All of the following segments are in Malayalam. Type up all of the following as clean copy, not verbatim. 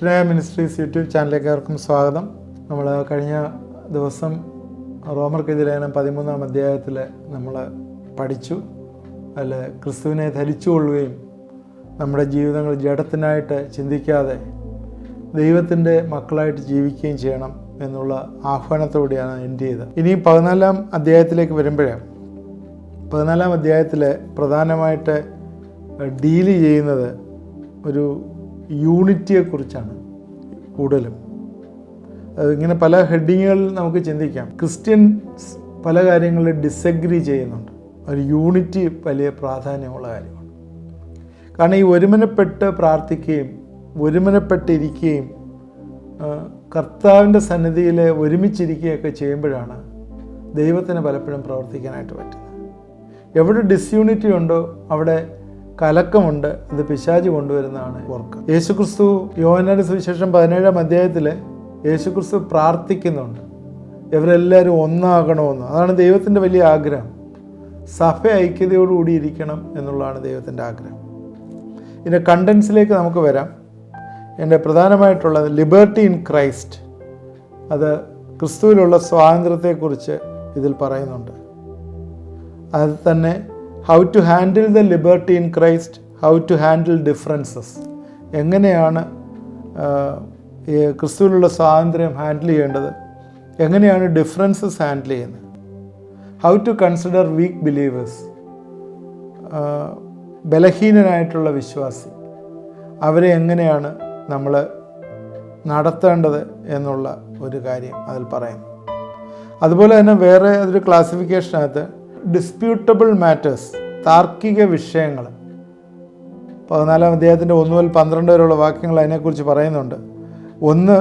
വിഷ്ണുനായ മിനിസ്ട്രീസ് യൂട്യൂബ് ചാനലിലേക്ക് ഏവർക്കും സ്വാഗതം. നമ്മൾ കഴിഞ്ഞ ദിവസം റോമർക്കെതിരെ ലേഖനം 13-ാം അധ്യായത്തിൽ നമ്മൾ പഠിച്ചു. അതിൽ ക്രിസ്തുവിനെ ധരിച്ചുകൊള്ളുകയും നമ്മുടെ ജീവിതങ്ങൾ ജഡത്തിനായിട്ട് ചിന്തിക്കാതെ ദൈവത്തിൻ്റെ മക്കളായിട്ട് ജീവിക്കുകയും ചെയ്യണം എന്നുള്ള ആഹ്വാനത്തോടെയാണ് എൻഡ് ചെയ്തത്. ഇനി 14-ാം അധ്യായത്തിലേക്ക് വരുമ്പോഴേ 14-ാം അധ്യായത്തിൽ പ്രധാനമായിട്ട് ഡീല് ചെയ്യുന്നത് ഒരു യൂണിറ്റിയെക്കുറിച്ചാണ് കൂടുതലും. ഇങ്ങനെ പല ഹെഡിങ്ങുകളിൽ നമുക്ക് ചിന്തിക്കാം. ക്രിസ്ത്യൻസ് പല കാര്യങ്ങളിൽ ഡിസഗ്രി ചെയ്യുന്നുണ്ട്. ഒരു യൂണിറ്റി വലിയ പ്രാധാന്യമുള്ള കാര്യമാണ്. കാരണം ഈ ഒരുമനപ്പെട്ട് പ്രാർത്ഥിക്കുകയും ഒരുമനപ്പെട്ടിരിക്കുകയും കർത്താവിൻ്റെ സന്നിധിയിൽ ഒരുമിച്ചിരിക്കുകയൊക്കെ ചെയ്യുമ്പോഴാണ് ദൈവത്തിന് പലപ്പോഴും പ്രവർത്തിക്കാനായിട്ട് പറ്റുന്നത്. എവിടെ ഡിസ്യൂണിറ്റി ഉണ്ടോ അവിടെ കലക്കമുണ്ട്. അത് പിശാച് കൊണ്ടുവരുന്നതാണ് വർക്ക്. യേശുക്രിസ്തു യോഹന്നാന്റെ സുവിശേഷം 17-ാം അധ്യായത്തിൽ യേശുക്രിസ്തു പ്രാർത്ഥിക്കുന്നുണ്ട് ഇവരെല്ലാവരും ഒന്നാകണമെന്ന്. അതാണ് ദൈവത്തിൻ്റെ വലിയ ആഗ്രഹം. സഭ ഐക്യതയോടുകൂടി ഇരിക്കണം എന്നുള്ളതാണ് ദൈവത്തിൻ്റെ ആഗ്രഹം. ഇതിൻ്റെ കണ്ടൻസിലേക്ക് നമുക്ക് വരാം. എൻ്റെ പ്രധാനമായിട്ടുള്ളത് ലിബർട്ടി ഇൻ ക്രൈസ്റ്റ്. അത് ക്രിസ്തുവിലുള്ള സ്വാതന്ത്ര്യത്തെക്കുറിച്ച് ഇതിൽ പറയുന്നുണ്ട്. അത് തന്നെ how to handle the liberty in Christ, how to handle differences. എങ്ങനെയാണ് ക്രിസ്തുവിലുള്ള സ്വാതന്ത്ര്യം ഹാൻഡിൽ ചെയ്യേണ്ടത്, എങ്ങനെയാണ് ഡിഫറൻസസ് ഹാൻഡിൽ ചെയ്യുന്നത്, how to consider weak believers, ബലഹീനനായിട്ടുള്ള വിശ്വാസി, അവരെ എങ്ങനെയാണ് നമ്മൾ നടത്തേണ്ടത് എന്നുള്ള ഒരു കാര്യം അതിൽ പറയുന്നു. അതുപോലെ തന്നെ വേറെ അതൊരു ക്ലാസിഫിക്കേഷനകത്ത് ഡിസ്പ്യൂട്ടബിൾ മാറ്റേഴ്സ്, താർക്കിക വിഷയങ്ങൾ, 14-ാം അധ്യായത്തിൻ്റെ 1 മുതൽ 12 വരെയുള്ള വാക്യങ്ങൾ അതിനെക്കുറിച്ച് പറയുന്നുണ്ട്. ഒന്ന്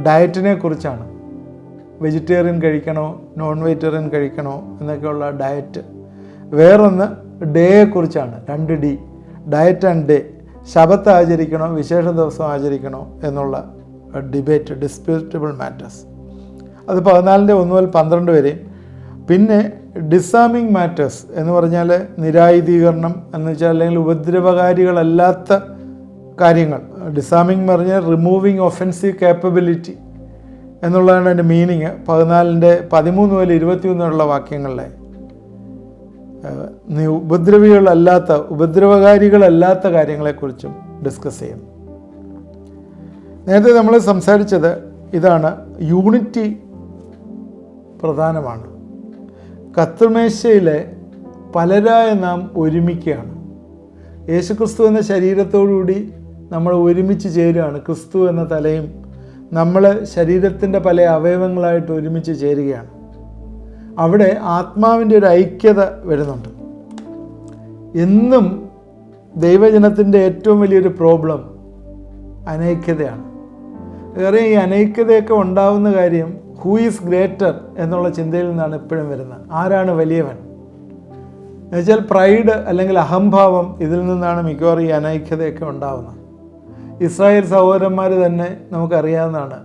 ഡയറ്റിനെ കുറിച്ചാണ്. വെജിറ്റേറിയൻ കഴിക്കണോ നോൺ വെജിറ്റേറിയൻ കഴിക്കണോ എന്നൊക്കെയുള്ള ഡയറ്റ്. വേറൊന്ന് ഡേയെക്കുറിച്ചാണ്. 2D, diet and day. ശബത്ത് ആചരിക്കണോ വിശേഷ ദിവസം ആചരിക്കണോ എന്നുള്ള ഡിബേറ്റ്, ഡിസ്പ്യൂട്ടബിൾ മാറ്റേഴ്സ്. അത് 14-ന്റെ 1 മുതൽ 12 വരെയും. പിന്നെ ഡിസാമിങ് മാറ്റേഴ്സ് എന്ന് പറഞ്ഞാൽ നിരായുധീകരണം എന്ന് വെച്ചാൽ അല്ലെങ്കിൽ ഉപദ്രവകാരികളല്ലാത്ത കാര്യങ്ങൾ. ഡിസാമിങ് എന്ന് പറഞ്ഞാൽ റിമൂവിങ് ഒഫൻസീവ് കേപ്പബിലിറ്റി എന്നുള്ളതാണ് അതിൻ്റെ മീനിങ്. 14-ന്റെ 13 മുതൽ 21 വരെയുള്ള വാക്യങ്ങളിലെ ഉപദ്രവകാരികളല്ലാത്ത കാര്യങ്ങളെക്കുറിച്ചും ഡിസ്കസ് ചെയ്യും. നേരത്തെ നമ്മൾ സംസാരിച്ചത് ഇതാണ്, യൂണിറ്റി പ്രധാനമാണ്. കർത്തൃമേശയിലെ പലരായ നാം ഒരുമിക്കുകയാണ്. യേശുക്രിസ്തു എന്ന ശരീരത്തോടുകൂടി നമ്മൾ ഒരുമിച്ച് ചേരുകയാണ്. ക്രിസ്തു എന്ന തലയും നമ്മൾ ശരീരത്തിൻ്റെ പല അവയവങ്ങളായിട്ട് ഒരുമിച്ച് ചേരുകയാണ്. അവിടെ ആത്മാവിൻ്റെ ഒരു ഐക്യത വരുന്നുണ്ട്. എന്നും ദൈവജനത്തിൻ്റെ ഏറ്റവും വലിയൊരു പ്രോബ്ലം അനൈക്യതയാണ്. വേറെ ഈ അനൈക്യതയൊക്കെ ഉണ്ടാവുന്ന കാര്യം ഹൂ ഈസ് ഗ്രേറ്റർ എന്നുള്ള ചിന്തയിൽ നിന്നാണ് എപ്പോഴും വരുന്നത്. ആരാണ് വലിയവൻ എന്നുവെച്ചാൽ പ്രൈഡ് അല്ലെങ്കിൽ അഹംഭാവം, ഇതിൽ നിന്നാണ് മിക്കവാറും ഈ അനൈക്യതയൊക്കെ ഉണ്ടാവുന്നത്. ഇസ്രായേൽ സഹോദരന്മാർ തന്നെ നമുക്കറിയാവുന്നതാണ്.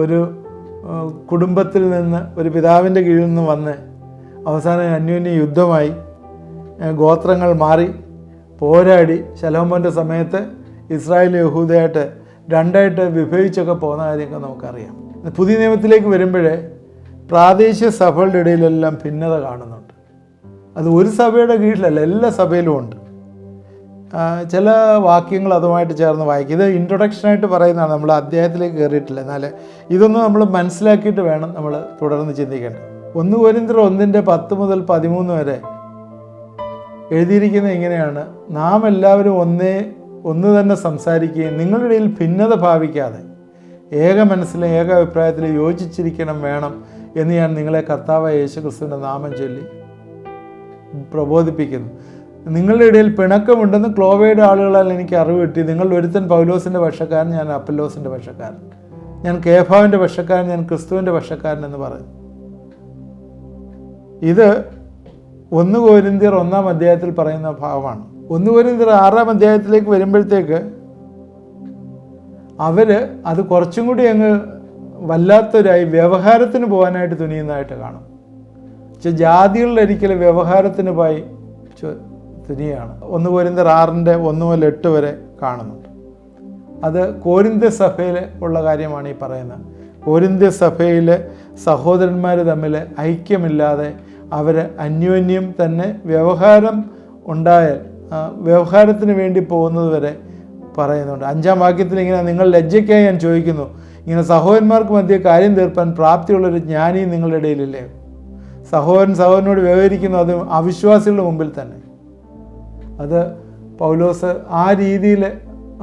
ഒരു കുടുംബത്തിൽ നിന്ന്, ഒരു പിതാവിൻ്റെ കീഴിൽ നിന്ന് വന്ന് അവസാനം അന്യോന്യ യുദ്ധമായി, ഗോത്രങ്ങൾ മാറി പോരാടി ശലോമോൻ്റെ സമയത്ത് ഇസ്രായേൽ യഹൂദയായിട്ട് രണ്ടായിട്ട് വിഭജിച്ചൊക്കെ പോകുന്ന കാര്യമൊക്കെ നമുക്കറിയാം. പുതിയ നിയമത്തിലേക്ക് വരുമ്പോഴേ പ്രാദേശിക സഭകളുടെ ഇടയിലെല്ലാം ഭിന്നത കാണുന്നുണ്ട്. അത് ഒരു സഭയുടെ കീഴിലല്ല, എല്ലാ സഭയിലും ഉണ്ട്. ചില വാക്യങ്ങൾ അതുമായിട്ട് ചേർന്ന് വായിക്കും. ഇത് ഇൻട്രൊഡക്ഷനായിട്ട് പറയുന്നതാണ്, നമ്മൾ അധ്യായത്തിലേക്ക് കയറിയിട്ടില്ല. എന്നാൽ ഇതൊന്നും നമ്മൾ മനസ്സിലാക്കിയിട്ട് വേണം നമ്മൾ തുടർന്ന് ചിന്തിക്കേണ്ടത്. 1 കൊരിന്ത്യർ 1-10 മുതൽ 13 വരെ എഴുതിയിരിക്കുന്നത് ഇങ്ങനെയാണ്: നാം എല്ലാവരും ഒന്ന് തന്നെ സംസാരിക്കുകയും നിങ്ങളുടെ ഇടയിൽ ഭിന്നത ഭാവിക്കാതെ ഏക മനസ്സിലും ഏക അഭിപ്രായത്തിലും യോജിച്ചിരിക്കണം വേണം എന്ന് ഞാൻ നിങ്ങളെ കർത്താവായ യേശുക്രിസ്തുവിൻ്റെ നാമം ചൊല്ലി പ്രബോധിപ്പിക്കുന്നു. നിങ്ങളുടെ ഇടയിൽ പിണക്കമുണ്ടെന്ന് ക്ലോവയുടെ ആളുകളാൽ എനിക്ക് അറിവ് കിട്ടി. നിങ്ങളുടെ ഒരുത്തൻ പൗലോസിൻ്റെ പക്ഷക്കാരൻ, ഞാൻ അപ്പല്ലോസിൻ്റെ പക്ഷക്കാരൻ, ഞാൻ കേഫാവിൻ്റെ പക്ഷക്കാരൻ, ഞാൻ ക്രിസ്തുവിൻ്റെ പക്ഷക്കാരൻ എന്ന് പറയും. ഇത് 1 കൊരിന്ത്യർ 1-ാം അധ്യായത്തിൽ പറയുന്ന ഭാഗമാണ്. 1 കൊരിന്ത്യർ 6-ാം അധ്യായത്തിലേക്ക് വരുമ്പോഴത്തേക്ക് അവർ അത് കുറച്ചും കൂടി അങ്ങ് വല്ലാത്തൊരായി വ്യവഹാരത്തിന് പോകാനായിട്ട് തുനിയുന്നതായിട്ട് കാണും. പക്ഷെ ജാതികളിൽ ഒരിക്കലും വ്യവഹാരത്തിന് പോയി തുനിയാണ്. 1 കൊരിന്ത്യർ 6-ന്റെ 1 മുതൽ 8 വരെ കാണുന്നുണ്ട്. അത് കോരിന്ത്യ സഭയിൽ ഉള്ള കാര്യമാണ് ഈ പറയുന്നത്. കോരിന്ത്യ സഭയിലെ സഹോദരന്മാർ തമ്മിൽ ഐക്യമില്ലാതെ അവർ അന്യോന്യം തന്നെ വ്യവഹാരം ഉണ്ടായാൽ വ്യവഹാരത്തിന് വേണ്ടി പോകുന്നത് വരെ പറയുന്നുണ്ട്. 5-ാം വാക്യത്തിൽ ഇങ്ങനെ, നിങ്ങൾ ലജ്ജയ്ക്കായി ഞാൻ ചോദിക്കുന്നു, ഇങ്ങനെ സഹോദരന്മാർക്ക് മധ്യേ കാര്യം തീർപ്പാൻ പ്രാപ്തിയുള്ളൊരു ജ്ഞാനി നിങ്ങളുടെ ഇടയിലില്ലേ? സഹോദരനോട് വ്യവഹരിക്കുന്നു, അത് അവിശ്വാസികളുടെ മുമ്പിൽ തന്നെ. അത് പൗലോസ് ആ രീതിയിൽ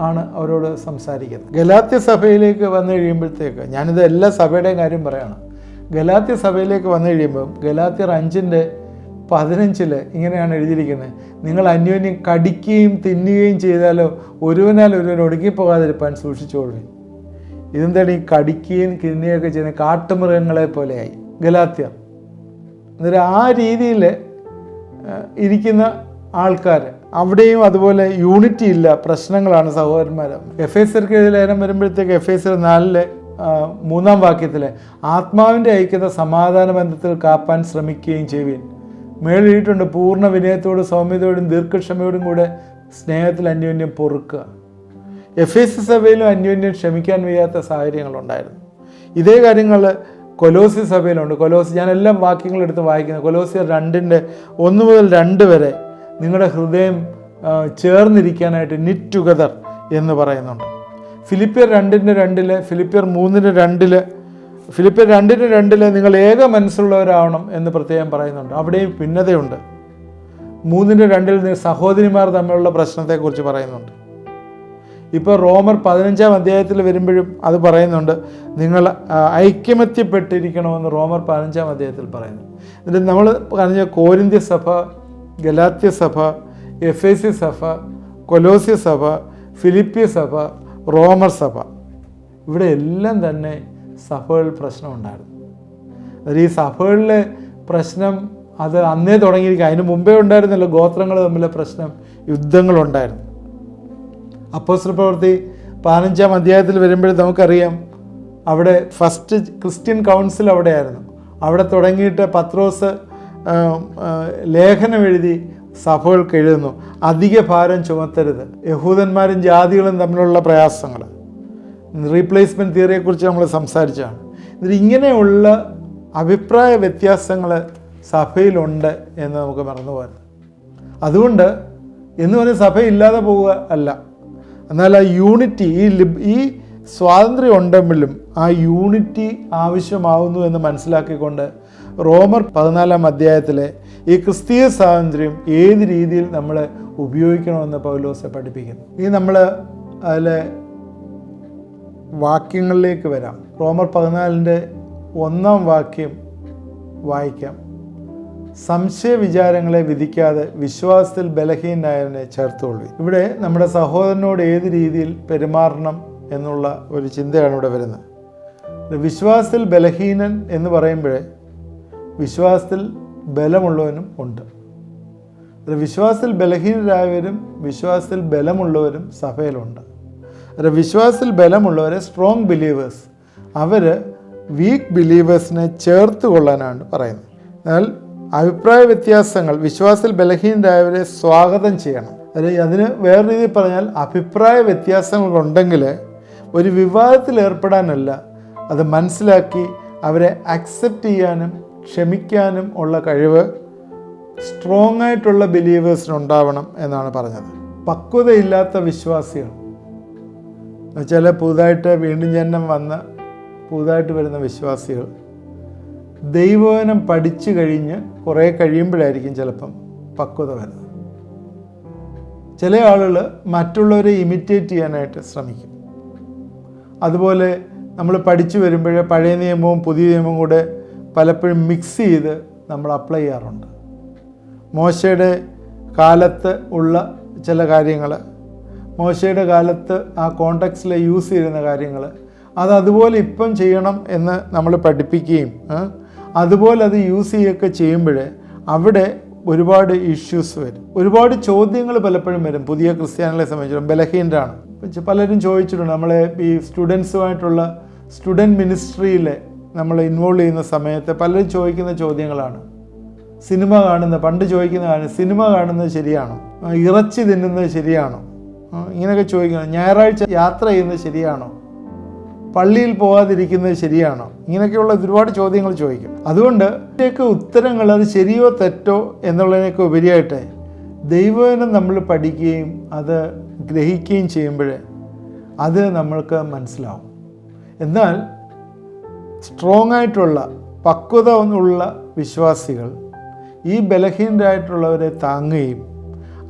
ആണ് അവരോട് സംസാരിക്കുന്നത്. ഗലാത്യ സഭയിലേക്ക് വന്നു കഴിയുമ്പോഴത്തേക്ക്, ഞാനിത് എല്ലാ സഭയുടെയും കാര്യം പറയുകയാണ്, ഗലാത്യ സഭയിലേക്ക് വന്നു കഴിയുമ്പം ഗലാത്യർ 5:15 ഇങ്ങനെയാണ് എഴുതിയിരിക്കുന്നത്, നിങ്ങൾ അന്യോന്യം കടിക്കുകയും തിന്നുകയും ചെയ്താലോ ഒരുവനാൽ ഒരുവൻ ഒടുങ്ങിപ്പോകാതിരിപ്പാൻ സൂക്ഷിച്ചോളൂ. ഇതെന്താണ് ഈ കടിക്കുകയും തിന്നുകയൊക്കെ ചെയ്യുന്ന? കാട്ടുമൃഗങ്ങളെ പോലെയായി ഗലാത്യർ. അന്നേരം ആ രീതിയിൽ ഇരിക്കുന്ന ആൾക്കാർ, അവിടെയും അതുപോലെ യൂണിറ്റി ഇല്ല, പ്രശ്നങ്ങളാണ് സഹോദരന്മാർ. എഫേസ്യർക്ക് എഴുതിയ ലേഖനം വരുമ്പോഴത്തേക്ക് എഫേസ്യർ 4:3 വാക്യത്തിൽ, ആത്മാവിൻ്റെ ഐക്യത സമാധാന ബന്ധത്തിൽ കാപ്പാൻ ശ്രമിക്കുകയും ചെയ്യുവിൻ. മേളിയിട്ടുണ്ട്, പൂർണ്ണ വിനയത്തോടും സൗമ്യതയോടും ദീർഘക്ഷമയോടും കൂടെ സ്നേഹത്തിൽ അന്യോന്യം പൊറുക്കുക. എഫേസ്യ സഭയിലും അന്യോന്യം ക്ഷമിക്കാൻ വയ്യാത്ത സാഹചര്യങ്ങളുണ്ടായിരുന്നു. ഇതേ കാര്യങ്ങൾ കൊലോസി സഭയിലുണ്ട്. ഞാൻ എല്ലാ വാക്യങ്ങളെടുത്ത് വായിക്കുന്നത്. കൊലോസിയർ 2:1 മുതൽ 2 വരെ നിങ്ങളുടെ ഹൃദയം ചേർന്നിരിക്കാനായിട്ട് നിറ്റ് ടുഗദർ എന്ന് പറയുന്നുണ്ട്. ഫിലിപ്പിയർ 2:2, ഫിലിപ്പിയർ 3:2, ഫിലിപ്പിയർ 2:2 നിങ്ങൾ ഏക മനസ്സുള്ളവരാവണം എന്ന് പ്രത്യേകം പറയുന്നുണ്ട്. അവിടെയും ഭിന്നതയുണ്ട്. 3:2 സഹോദരിമാർ തമ്മിലുള്ള പ്രശ്നത്തെക്കുറിച്ച് പറയുന്നുണ്ട്. ഇപ്പോൾ റോമർ 15-ാം അധ്യായത്തിൽ വരുമ്പോഴും അത് പറയുന്നുണ്ട്, നിങ്ങൾ ഐക്യമത്യപ്പെട്ടിരിക്കണമെന്ന് റോമർ 15-ാം അധ്യായത്തിൽ പറയുന്നു. എന്നിട്ട് നമ്മൾ പറഞ്ഞ കോരിന്ത്യ സഭ, ഗലാത്യ സഭ, എഫേസ്യ സഭ, കൊലോസ്യ സഭ, ഫിലിപ്പിയ സഭ, റോമർ സഭ, ഇവിടെ എല്ലാം തന്നെ സഭകളിൽ പ്രശ്നമുണ്ടായിരുന്നു. ഈ സഭകളിലെ പ്രശ്നം അത് അന്നേ തുടങ്ങിയിരിക്കുക. അതിന് മുമ്പേ ഉണ്ടായിരുന്നല്ലോ ഗോത്രങ്ങൾ തമ്മിലെ പ്രശ്നം, യുദ്ധങ്ങളുണ്ടായിരുന്നു. അപ്പോസ്തല പ്രവൃത്തി 15-ാം അധ്യായത്തിൽ വരുമ്പോഴേ നമുക്കറിയാം, അവിടെ ഫസ്റ്റ് ക്രിസ്ത്യൻ കൗൺസിൽ അവിടെയായിരുന്നു. അവിടെ തുടങ്ങിയിട്ട് പത്രോസ് ലേഖനം എഴുതി സഭകൾക്ക് എഴുതുന്നു, അധിക ഭാരം ചുമത്തരുത്. യഹൂദന്മാരും ജാതികളും തമ്മിലുള്ള പ്രയാസങ്ങൾ, റീപ്ലേസ്മെൻറ്റ് തിയറിയെക്കുറിച്ച് നമ്മൾ സംസാരിച്ചതാണ്. എന്നിട്ട് ഇങ്ങനെയുള്ള അഭിപ്രായ വ്യത്യാസങ്ങൾ സഭയിലുണ്ട് എന്ന് നമുക്ക് മറന്നു പോകരുത്. അതുകൊണ്ട് എന്ന് പറഞ്ഞ് സഭ ഇല്ലാതെ പോവുക അല്ല, എന്നാൽ ആ യൂണിറ്റി, ഈ സ്വാതന്ത്ര്യം ഉണ്ടെങ്കിലും ആ യൂണിറ്റി ആവശ്യമാവുന്നു എന്ന് മനസ്സിലാക്കിക്കൊണ്ട് റോമർ 14-ാം അധ്യായത്തിലെ ഈ ക്രിസ്തീയ സ്വാതന്ത്ര്യം ഏത് രീതിയിൽ നമ്മൾ ഉപയോഗിക്കണമെന്ന് പൗലോസ് പഠിപ്പിക്കുന്നു. ഇനി നമ്മൾ അതിലെ വാക്യങ്ങളിലേക്ക് വരാം. റോമർ 14-ാം വാക്യം വായിക്കാം. സംശയ വിചാരങ്ങളെ വിധിക്കാതെ വിശ്വാസത്തിൽ ബലഹീനനായവനെ ചേർത്തുകൊള്ളു. ഇവിടെ നമ്മുടെ സഹോദരനോട് ഏത് രീതിയിൽ പെരുമാറണം എന്നുള്ള ഒരു ചിന്തയാണ് ഇവിടെ വരുന്നത്. വിശ്വാസത്തിൽ ബലഹീനൻ എന്ന് പറയുമ്പോഴേ വിശ്വാസത്തിൽ ബലമുള്ളവനും ഉണ്ട്. വിശ്വാസത്തിൽ ബലഹീനരായവരും വിശ്വാസത്തിൽ ബലമുള്ളവരും സഭയിലുണ്ട്. വിശ്വാസത്തിൽ ബലമുള്ളവരെ സ്ട്രോങ് ബിലീവേഴ്സ്, അവർ വീക്ക് ബിലീവേഴ്സിനെ ചേർത്ത് കൊള്ളാനാണ് പറയുന്നത്. എന്നാൽ അഭിപ്രായ വ്യത്യാസങ്ങൾ, വിശ്വാസത്തിൽ ബലഹീനരായവരെ സ്വാഗതം ചെയ്യണം. അതിന് വേറെ രീതിയിൽ പറഞ്ഞാൽ, അഭിപ്രായ വ്യത്യാസങ്ങളുണ്ടെങ്കിൽ ഒരു വിവാദത്തിൽ ഏർപ്പെടാനല്ല, അത് മനസ്സിലാക്കി അവരെ അക്സെപ്റ്റ് ചെയ്യാനും ക്ഷമിക്കാനും ഉള്ള കഴിവ് സ്ട്രോങ് ആയിട്ടുള്ള ബിലീവേഴ്സിനുണ്ടാവണം എന്നാണ് പറഞ്ഞത്. പക്വതയില്ലാത്ത വിശ്വാസികൾ എന്നുവെച്ചാൽ പുതുതായിട്ട് വീണ്ടും ജന്മം വന്ന പുതുതായിട്ട് വരുന്ന വിശ്വാസികൾ ദൈവവചനം പഠിച്ചു കഴിഞ്ഞ് കുറേ കഴിയുമ്പോഴായിരിക്കും ചിലപ്പം പക്വത വരുന്നത്. ചില ആളുകൾ മറ്റുള്ളവരെ ഇമിറ്റേറ്റ് ചെയ്യാനായിട്ട് ശ്രമിക്കും. അതുപോലെ നമ്മൾ പഠിച്ചു വരുമ്പോൾ പഴയ നിയമവും പുതിയ നിയമവും കൂടെ പലപ്പോഴും മിക്സ് ചെയ്ത് നമ്മൾ അപ്ലൈ ചെയ്യാറുണ്ട്. മോശയുടെ കാലത്ത് ഉള്ള ചില കാര്യങ്ങൾ, മോശയുടെ കാലത്ത് ആ കോണ്ടെക്സ്റ്റിൽ യൂസ് ചെയ്യുന്ന കാര്യങ്ങൾ, അതുപോലെ ഇപ്പം ചെയ്യണം എന്ന് നമ്മൾ പഠിപ്പിക്കുകയും അതുപോലെ അത് യൂസ് ചെയ്യുകയൊക്കെ ചെയ്യുമ്പോൾ അവിടെ ഒരുപാട് ഇഷ്യൂസ് വരും, ഒരുപാട് ചോദ്യങ്ങൾ പലപ്പോഴും വരും. പുതിയ ക്രിസ്ത്യാനികളെ സംബന്ധിച്ചിടത്തോളം ബലഹീനരാണ്. പലരും ചോദിച്ചിട്ടുണ്ട്, നമ്മളെ ഈ സ്റ്റുഡൻസുമായിട്ടുള്ള സ്റ്റുഡൻറ്റ് മിനിസ്ട്രിയിൽ നമ്മൾ ഇൻവോൾവ് ചെയ്യുന്ന സമയത്ത് പലരും ചോദിക്കുന്ന ചോദ്യങ്ങളാണ്. സിനിമ കാണുന്നത്, പണ്ട് ചോദിക്കുന്നതാണ്, സിനിമ കാണുന്നത് ശരിയാണോ, ഇറച്ചി തിന്നുന്നത് ശരിയാണോ, ഇങ്ങനെയൊക്കെ ചോദിക്കണം. ഞായറാഴ്ച യാത്ര ചെയ്യുന്നത് ശരിയാണോ? പള്ളിയിൽ പോകാതിരിക്കുന്നത് ശരിയാണോ? ഇങ്ങനെയൊക്കെയുള്ള ഒരുപാട് ചോദ്യങ്ങൾ ചോദിക്കും. അതുകൊണ്ട് ഇതിൻ്റെയൊക്കെ ഉത്തരങ്ങൾ അത് ശരിയോ തെറ്റോ എന്നുള്ളതിനൊക്കെ ഉപരിയായിട്ട് ദൈവവചനം നമ്മൾ പഠിക്കുകയും അത് ഗ്രഹിക്കുകയും ചെയ്യുമ്പോൾ അത് നമ്മൾക്ക് മനസ്സിലാവും. എന്നാൽ സ്ട്രോങ് ആയിട്ടുള്ള പക്വത ഉള്ള വിശ്വാസികൾ ഈ ബലഹീനരായിട്ടുള്ളവരെ താങ്ങുകയും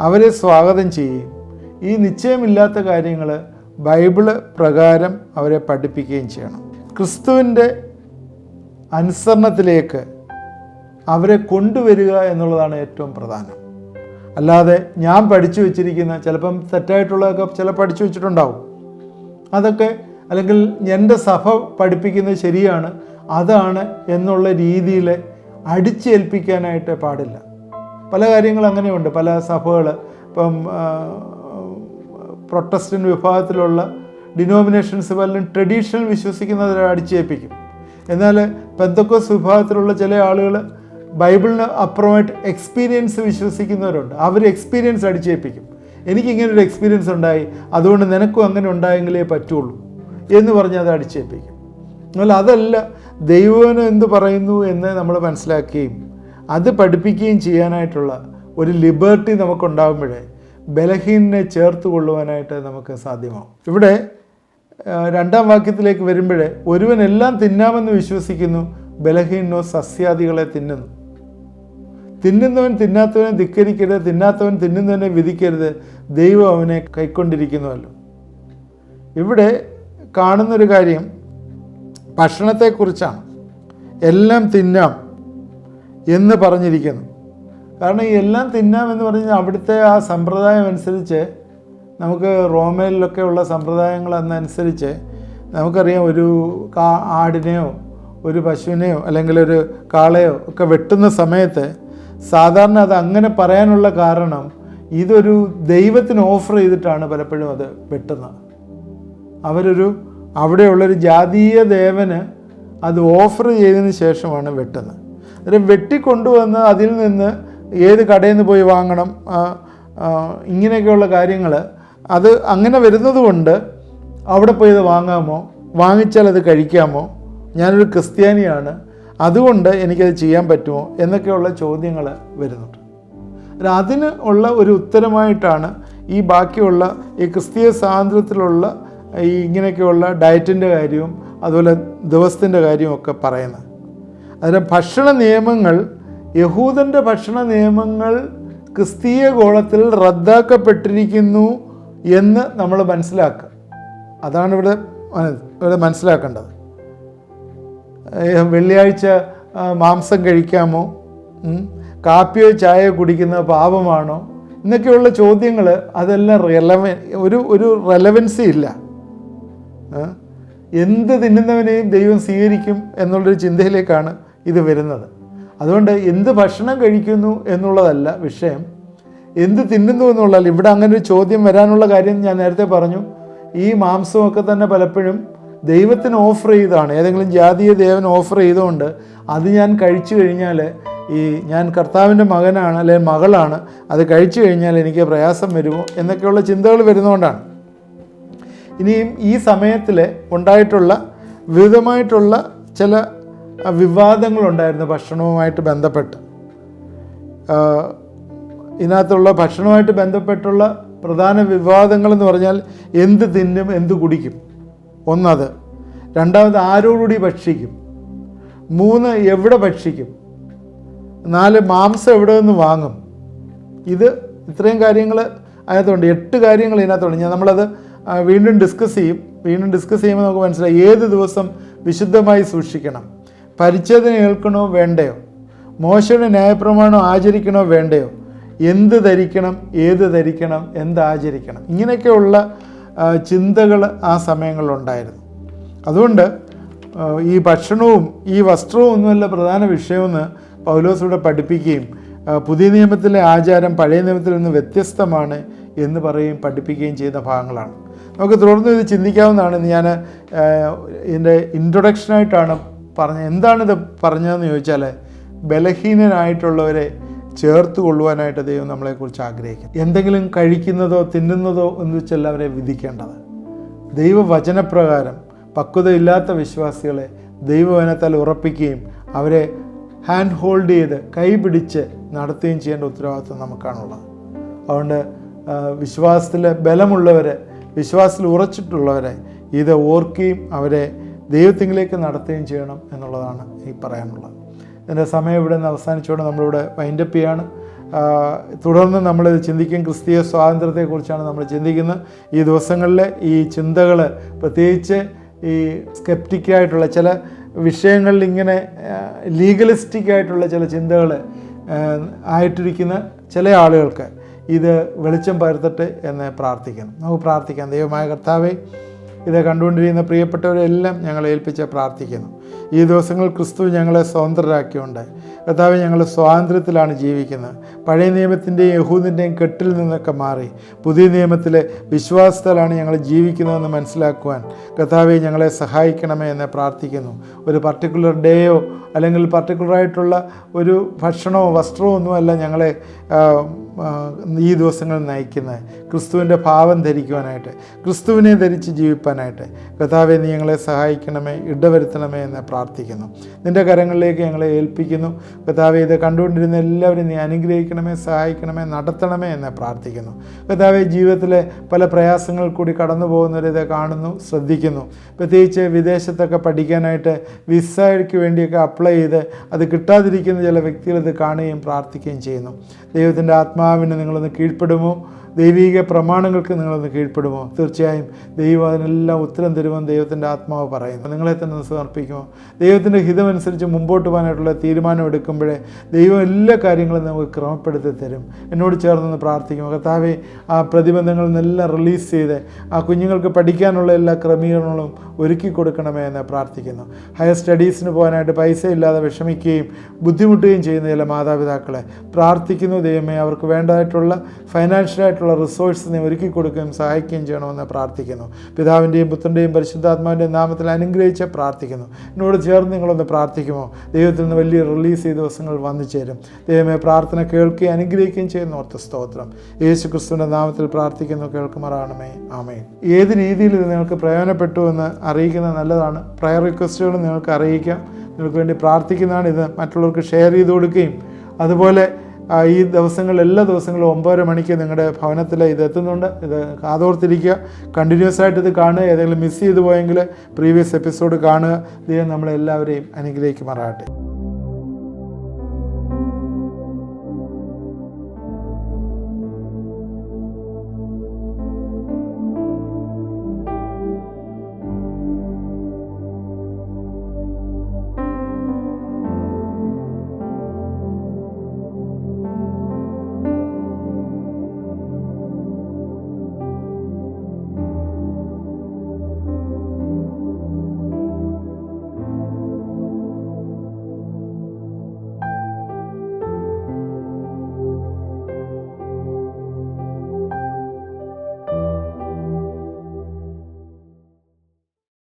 അവരെ സ്വാഗതം ചെയ്യുകയും ഈ നിശ്ചയമില്ലാത്ത കാര്യങ്ങൾ ബൈബിള് പ്രകാരം അവരെ പഠിപ്പിക്കുകയും ചെയ്യണം. ക്രിസ്തുവിൻ്റെ അനുസരണത്തിലേക്ക് അവരെ കൊണ്ടുവരിക എന്നുള്ളതാണ് ഏറ്റവും പ്രധാനം. അല്ലാതെ ഞാൻ പഠിച്ചു വച്ചിരിക്കുന്ന, ചിലപ്പം തെറ്റായിട്ടുള്ളതൊക്കെ ചില പഠിച്ചു വച്ചിട്ടുണ്ടാവും, അതൊക്കെ അല്ലെങ്കിൽ എൻ്റെ സഭ പഠിപ്പിക്കുന്നത് ശരിയാണ്, അതാണ് എന്നുള്ള രീതിയിൽ അടിച്ചേൽപ്പിക്കാനായിട്ട് പാടില്ല. പല കാര്യങ്ങളും അങ്ങനെയുണ്ട്. പല സഭകൾ ഇപ്പം പ്രൊട്ടസ്റ്റൻ്റ് വിഭാഗത്തിലുള്ള ഡിനോമിനേഷൻസ് പലരും ട്രഡീഷണൽ വിശ്വസിക്കുന്നവരെ അടിച്ചേൽപ്പിക്കും. എന്നാൽ പെന്തക്കോസ്ത് വിഭാഗത്തിലുള്ള ചില ആളുകൾ ബൈബിളിന് അപ്പുറമായിട്ട് എക്സ്പീരിയൻസ് വിശ്വസിക്കുന്നവരുണ്ട്. അവർ എക്സ്പീരിയൻസ് അടിച്ചേൽപ്പിക്കും. എനിക്കിങ്ങനൊരു എക്സ്പീരിയൻസ് ഉണ്ടായി, അതുകൊണ്ട് നിനക്കും അങ്ങനെ ഉണ്ടായെങ്കിലേ പറ്റുള്ളൂ എന്ന് പറഞ്ഞ് അത് അടിച്ചേൽപ്പിക്കും. എന്നാൽ അതല്ല, ദൈവവചനം എന്ത് പറയുന്നു എന്ന് നമ്മൾ മനസ്സിലാക്കുകയും അത് പഠിപ്പിക്കുകയും ചെയ്യാനായിട്ടുള്ള ഒരു ലിബർട്ടി നമുക്കുണ്ടാകുമ്പോഴേ ബലഹീനനെ ചേർത്ത് കൊള്ളുവാനായിട്ട് നമുക്ക് സാധ്യമാവും. ഇവിടെ 2-ാം വാക്യത്തിലേക്ക് വരുമ്പോൾ, ഒരുവൻ എല്ലാം തിന്നാമെന്ന് വിശ്വസിക്കുന്നു, ബലഹീനനോ സസ്യാദികളെ തിന്നുന്നു. തിന്നുന്നവൻ തിന്നാത്തവനെ ധിക്കരിക്കരുത്, തിന്നാത്തവൻ തിന്നുന്നവനെ വിധിക്കരുത്, ദൈവം അവനെ കൈക്കൊണ്ടിരിക്കുന്നുവല്ലോ. ഇവിടെ കാണുന്നൊരു കാര്യം ഭക്ഷണത്തെക്കുറിച്ചാണ്. എല്ലാം തിന്നാം എന്ന് പറഞ്ഞിരിക്കുന്നു. കാരണം ഈ എല്ലാം തിന്നാം എന്ന് പറഞ്ഞാൽ അവിടുത്തെ ആ സമ്പ്രദായം അനുസരിച്ച്, നമുക്ക് റോമയിലൊക്കെ ഉള്ള സമ്പ്രദായങ്ങൾ അന്നനുസരിച്ച് നമുക്കറിയാം, ഒരു ആടിനെയോ ഒരു പശുവിനെയോ അല്ലെങ്കിൽ ഒരു കാളയോ ഒക്കെ വെട്ടുന്ന സമയത്ത് സാധാരണ അത് അങ്ങനെ പറയാനുള്ള കാരണം ഇതൊരു ദൈവത്തിന് ഓഫർ ചെയ്തിട്ടാണ് പലപ്പോഴും അത് വെട്ടുന്നത്. അവിടെയുള്ളൊരു ജാതീയ ദേവന് അത് ഓഫർ ചെയ്തതിന് ശേഷമാണ് വെട്ടുന്നത്. അന്നേരം വെട്ടിക്കൊണ്ടുവന്ന് അതിൽ നിന്ന് ഏത് കടയിൽ നിന്ന് പോയി വാങ്ങണം, ഇങ്ങനെയൊക്കെയുള്ള കാര്യങ്ങൾ അത് അങ്ങനെ വരുന്നത് കൊണ്ട് അവിടെ പോയി അത് വാങ്ങാമോ, വാങ്ങിച്ചാൽ അത് കഴിക്കാമോ, ഞാനൊരു ക്രിസ്ത്യാനിയാണ് അതുകൊണ്ട് എനിക്കത് ചെയ്യാൻ പറ്റുമോ എന്നൊക്കെയുള്ള ചോദ്യങ്ങൾ വരുന്നുണ്ട്. അതിന് ഉള്ള ഒരു ഉത്തരമായിട്ടാണ് ഈ ബാക്കിയുള്ള ഈ ക്രിസ്തീയ സ്വാതന്ത്ര്യത്തിലുള്ള ഈ ഇങ്ങനെയൊക്കെയുള്ള ഡയറ്റിൻ്റെ കാര്യവും അതുപോലെ ദിവസത്തിൻ്റെ കാര്യവും ഒക്കെ പറയുന്നത്. അതിന് ഭക്ഷണ നിയമങ്ങൾ, യഹൂദൻ്റെ ഭക്ഷണ നിയമങ്ങൾ ക്രിസ്തീയ ഗോളത്തിൽ റദ്ദാക്കപ്പെട്ടിരിക്കുന്നു എന്ന് നമ്മൾ മനസ്സിലാക്കുക. അതാണ് ഇവിടെ മനസ്സിലാക്കേണ്ടത്. വെള്ളിയാഴ്ച മാംസം കഴിക്കാമോ, കാപ്പിയോ ചായയോ കുടിക്കുന്നത് പാപമാണോ എന്നൊക്കെയുള്ള ചോദ്യങ്ങൾ, അതെല്ലാം ഒരു റെലവൻസി ഇല്ല. എന്ത് തിന്നുന്നവനെയും ദൈവം സ്വീകരിക്കും എന്നുള്ളൊരു ചിന്തയിലേക്കാണ് ഇത് വരുന്നത്. അതുകൊണ്ട് എന്ത് ഭക്ഷണം കഴിക്കുന്നു എന്നുള്ളതല്ല വിഷയം, എന്ത് തിന്നുന്നു എന്നുള്ളതല്ല. ഇവിടെ അങ്ങനെ ഒരു ചോദ്യം വരാനുള്ള കാര്യം ഞാൻ നേരത്തെ പറഞ്ഞു. ഈ മാംസമൊക്കെ തന്നെ പലപ്പോഴും ദൈവത്തിന് ഓഫർ ചെയ്തതാണ്, ഏതെങ്കിലും ജാതീയ ദേവൻ ഓഫർ ചെയ്തുകൊണ്ട് അത് ഞാൻ കഴിച്ചു കഴിഞ്ഞാൽ, ഞാൻ കർത്താവിൻ്റെ മകനാണ് അല്ലെങ്കിൽ മകളാണ്, അത് കഴിച്ചു കഴിഞ്ഞാൽ എനിക്ക് പ്രയാസം വരുമോ എന്നൊക്കെയുള്ള ചിന്തകൾ വരുന്നതുകൊണ്ടാണ്. ഇനിയും ഈ സമയത്തിൽ ഉണ്ടായിട്ടുള്ള വിവിധമായിട്ടുള്ള ചില വിവാദങ്ങളുണ്ടായിരുന്നു ഭക്ഷണവുമായിട്ട് ബന്ധപ്പെട്ട്. ഇതിനകത്തുള്ള ഭക്ഷണവുമായിട്ട് ബന്ധപ്പെട്ടുള്ള പ്രധാന വിവാദങ്ങളെന്ന് പറഞ്ഞാൽ, എന്ത് തിന്നും എന്ത് കുടിക്കും, ഒന്നത്. രണ്ടാമത്, ആരോടുകൂടി ഭക്ഷിക്കും. 3, എവിടെ ഭക്ഷിക്കും. 4, മാംസം എവിടെ നിന്ന് വാങ്ങും. ഇത്രയും കാര്യങ്ങൾ അതിനകത്തുണ്ട്. 8 കാര്യങ്ങൾ ഇതിനകത്തുണ്ട്. നമ്മളത് വീണ്ടും ഡിസ്കസ് ചെയ്യുമ്പോൾ നമുക്ക് മനസ്സിലായി ഏത് ദിവസം വിശുദ്ധമായി സൂക്ഷിക്കണം, പരിച്ഛേദന ഏൽക്കണോ വേണ്ടയോ, മോശയുടെ ന്യായപ്രമാണം ആചരിക്കണോ വേണ്ടയോ, എന്ത് ധരിക്കണം, ഏത് ധരിക്കണം, എന്താചരിക്കണം, ഇങ്ങനെയൊക്കെയുള്ള ചിന്തകൾ ആ സമയങ്ങളിലുണ്ടായിരുന്നു. അതുകൊണ്ട് ഈ ഭക്ഷണവും ഈ വസ്ത്രവും ഒന്നുമല്ല പ്രധാന വിഷയമെന്ന് പൗലോസ് ഇവിടെ പഠിപ്പിക്കുകയും പുതിയ നിയമത്തിലെ ആചാരം പഴയ നിയമത്തിൽ നിന്ന് വ്യത്യസ്തമാണ് എന്ന് പഠിപ്പിക്കുകയും ചെയ്യുന്ന ഭാഗങ്ങളാണ്. നമുക്ക് തുടർന്ന് ഇത് ചിന്തിക്കാവുന്നതാണ്. ഞാൻ ഇതിൻ്റെ ഇൻട്രൊഡക്ഷനായിട്ടാണ് പറഞ്ഞത്. എന്താണിത് പറഞ്ഞതെന്ന് ചോദിച്ചാൽ, ബലഹീനനായിട്ടുള്ളവരെ ചേർത്ത് കൊള്ളുവാനായിട്ട് ദൈവം നമ്മളെക്കുറിച്ച് ആഗ്രഹിക്കും. എന്തെങ്കിലും കഴിക്കുന്നതോ തിന്നുന്നതോ എന്ന് വെച്ചല്ല അവരെ വിധിക്കേണ്ടത്. ദൈവവചനപ്രകാരം പക്വതയില്ലാത്ത വിശ്വാസികളെ ദൈവവചനത്താൽ ഉറപ്പിക്കുകയും അവരെ ഹാൻഡ് ഹോൾഡ് ചെയ്ത് കൈപിടിച്ച് നടത്തുകയും ചെയ്യേണ്ട ഉത്തരവാദിത്വം നമുക്കാണുള്ളത്. അതുകൊണ്ട് വിശ്വാസത്തിൽ ബലമുള്ളവരെ, വിശ്വാസത്തിൽ ഉറച്ചിട്ടുള്ളവരെ ഇത് ഓർക്കുകയും അവരെ ദൈവത്തിങ്കിലേക്ക് നടത്തുകയും ചെയ്യണം എന്നുള്ളതാണ് ഈ പറയാനുള്ളത്. ഇതിൻ്റെ സമയം ഇവിടെ നിന്ന് അവസാനിച്ചുകൊണ്ട് നമ്മളിവിടെ വൈൻഡപ്പ് ചെയ്യാണ്. തുടർന്ന് നമ്മളിത് ചിന്തിക്കും. ക്രിസ്തീയ സ്വാതന്ത്ര്യത്തെക്കുറിച്ചാണ് നമ്മൾ ചിന്തിക്കുന്നത്. ഈ ദിവസങ്ങളിൽ ഈ ചിന്തകൾ, പ്രത്യേകിച്ച് ഈ സ്കെപ്റ്റിക്കായിട്ടുള്ള ചില വിഷയങ്ങളിൽ ഇങ്ങനെ ലീഗലിസ്റ്റിക്കായിട്ടുള്ള ചില ചിന്തകൾ ആയിട്ടിരിക്കുന്ന ചില ആളുകൾക്ക് ഇത് വെളിച്ചം പകർത്തട്ടെ എന്ന് പ്രാർത്ഥിക്കുന്നു. നമുക്ക് പ്രാർത്ഥിക്കാം. ദൈവമായ കർത്താവേ, ഇത് കണ്ടുകൊണ്ടിരിക്കുന്ന പ്രിയപ്പെട്ടവരെല്ലാം ഞങ്ങളെ ഏൽപ്പിച്ച് പ്രാർത്ഥിക്കുന്നു. ഈ ദിവസങ്ങളിൽ ക്രിസ്തു ഞങ്ങളെ സ്വതന്ത്രരാക്കിയുണ്ട്. കർത്താവേ, ഞങ്ങൾ സ്വാതന്ത്ര്യത്തിലാണ് ജീവിക്കുന്നത്. പഴയ നിയമത്തിൻ്റെയും യഹൂദിൻ്റെയും കെട്ടിൽ നിന്നൊക്കെ മാറി പുതിയ നിയമത്തിലെ വിശ്വാസത്താലാണ് ഞങ്ങൾ ജീവിക്കുന്നതെന്ന് മനസ്സിലാക്കുവാൻ കർത്താവേ ഞങ്ങളെ സഹായിക്കണമേ എന്ന് പ്രാർത്ഥിക്കുന്നു. ഒരു പർട്ടിക്കുലർ ഡേയോ അല്ലെങ്കിൽ പർട്ടിക്കുലറായിട്ടുള്ള ഒരു ഭക്ഷണമോ വസ്ത്രമോ ഒന്നുമല്ല ഞങ്ങളെ ഈ ദിവസങ്ങളിൽ നയിക്കുന്നത്. ക്രിസ്തുവിൻ്റെ ഭാവം ധരിക്കുവാനായിട്ട്, ക്രിസ്തുവിനെ ധരിച്ച് ജീവിപ്പാനായിട്ട് കർത്താവേ നീ ഞങ്ങളെ സഹായിക്കണമേ, ഇടവരുത്തണമേ എന്ന് പ്രാർത്ഥിക്കുന്നു. നിൻ്റെ കരങ്ങളിലേക്ക് ഞങ്ങളെ ഏൽപ്പിക്കുന്നു. കർത്താവേ, ഇത് കണ്ടുകൊണ്ടിരുന്ന എല്ലാവരും നീ അനുഗ്രഹിക്കണമേ, സഹായിക്കണമേ, നടത്തണമേ എന്ന് പ്രാർത്ഥിക്കുന്നു. കർത്താവേ, ജീവിതത്തിലെ പല പ്രയാസങ്ങൾ കൂടി കടന്നു പോകുന്നവരിത് കാണുന്നു, ശ്രദ്ധിക്കുന്നു. പ്രത്യേകിച്ച് വിദേശത്തൊക്കെ പഠിക്കാനായിട്ട് വിസയ്ക്ക് വേണ്ടിയൊക്കെ അപ്ലൈ ചെയ്ത് അത് കിട്ടാതിരിക്കുന്ന ചില വ്യക്തികൾ ഇത് കാണുകയും പ്രാർത്ഥിക്കുകയും ചെയ്യുന്നു. ദൈവത്തിൻ്റെ ആത്മാവിന് നിങ്ങളൊന്ന് കീഴ്പ്പെടുമോ? ദൈവിക പ്രമാണങ്ങൾക്ക് നിങ്ങളൊന്ന് കീഴ്പ്പെടുമോ? തീർച്ചയായും ദൈവം അതിനെല്ലാം ഉത്തരം തരുമെന്ന് ദൈവത്തിൻ്റെ ആത്മാവ് പറയുന്നു. നിങ്ങളെ തന്നെ ഒന്ന് സമർപ്പിക്കുമോ? ദൈവത്തിൻ്റെ ഹിതമനുസരിച്ച് മുമ്പോട്ട് പോകാനായിട്ടുള്ള തീരുമാനം എടുക്കുമ്പോഴേ ദൈവം എല്ലാ കാര്യങ്ങളും നമുക്ക് ക്രമപ്പെടുത്തി തരും. എന്നോട് ചേർന്നൊന്ന് പ്രാർത്ഥിക്കുമോ? കർത്താവേ, ആ പ്രതിബന്ധങ്ങളിൽ നിന്നെല്ലാം റിലീസ് ചെയ്ത് ആ കുഞ്ഞുങ്ങൾക്ക് പഠിക്കാനുള്ള എല്ലാ ക്രമീകരണങ്ങളും ഒരുക്കി കൊടുക്കണമേ എന്ന് പ്രാർത്ഥിക്കുന്നു. ഹയർ സ്റ്റഡീസിന് പോകാനായിട്ട് പൈസ ഇല്ലാതെ വിഷമിക്കുകയും ബുദ്ധിമുട്ടുകയും ചെയ്യുന്ന ചില മാതാപിതാക്കളെ പ്രാർത്ഥിക്കുന്നു. ദൈവമേ, അവർക്ക് വേണ്ടതായിട്ടുള്ള ഫൈനാൻഷ്യലായിട്ടുള്ള റിസോഴ്സ് നീ ഒരുക്കി കൊടുക്കുകയും സഹായിക്കുകയും ചെയ്യണമെന്ന് പ്രാർത്ഥിക്കുന്നു. പിതാവിൻ്റെയും പുത്രൻ്റെയും പരിശുദ്ധാത്മാവിൻ്റെയും നാമത്തിൽ അനുഗ്രഹിച്ച് പ്രാർത്ഥിക്കുന്നു. എന്നോട് ചേർന്ന് നിങ്ങളൊന്ന് പ്രാർത്ഥിക്കുമോ? ദൈവത്തിൽ നിന്ന് വലിയ റിലീസ് ഈ ദിവസങ്ങൾ വന്നു ചേരും. ദൈവമേ, പ്രാർത്ഥന കേൾക്കുകയും അനുഗ്രഹിക്കുകയും ചെയ്യുന്ന ഓർത്ത് സ്തോത്രം. യേശു ക്രിസ്തുവിൻ്റെ നാമത്തിൽ പ്രാർത്ഥിക്കുന്നു, കേൾക്കുമാറാണമേ. ആമേൻ. ഏത് രീതിയിൽ ഇത് നിങ്ങൾക്ക് പ്രയോജനപ്പെട്ടു എന്ന് അറിയിക്കുന്നത് നല്ലതാണ്. പ്രയർ റിക്വസ്റ്റുകൾ നിങ്ങൾക്ക് അറിയിക്കാം. നിങ്ങൾക്ക് വേണ്ടി പ്രാർത്ഥിക്കുന്നതാണ്. ഇത് മറ്റുള്ളവർക്ക് ഷെയർ ചെയ്ത് കൊടുക്കുകയും അതുപോലെ ഈ ദിവസങ്ങളിൽ എല്ലാ ദിവസങ്ങളും 9:30 മണിക്ക് നിങ്ങളുടെ ഭവനത്തിൽ ഇത് എത്തുന്നുണ്ട്. ഇത് കാതോർത്തിരിക്കുക. കണ്ടിന്യൂസ് ആയിട്ട് ഇത് കാണുക. ഏതെങ്കിലും മിസ് ചെയ്തു പോയെങ്കിൽ പ്രീവിയസ് എപ്പിസോഡ് കാണുക. ദൈവം നമ്മളെല്ലാവരെയും അനുഗ്രഹിക്കുമാറാകട്ടെ.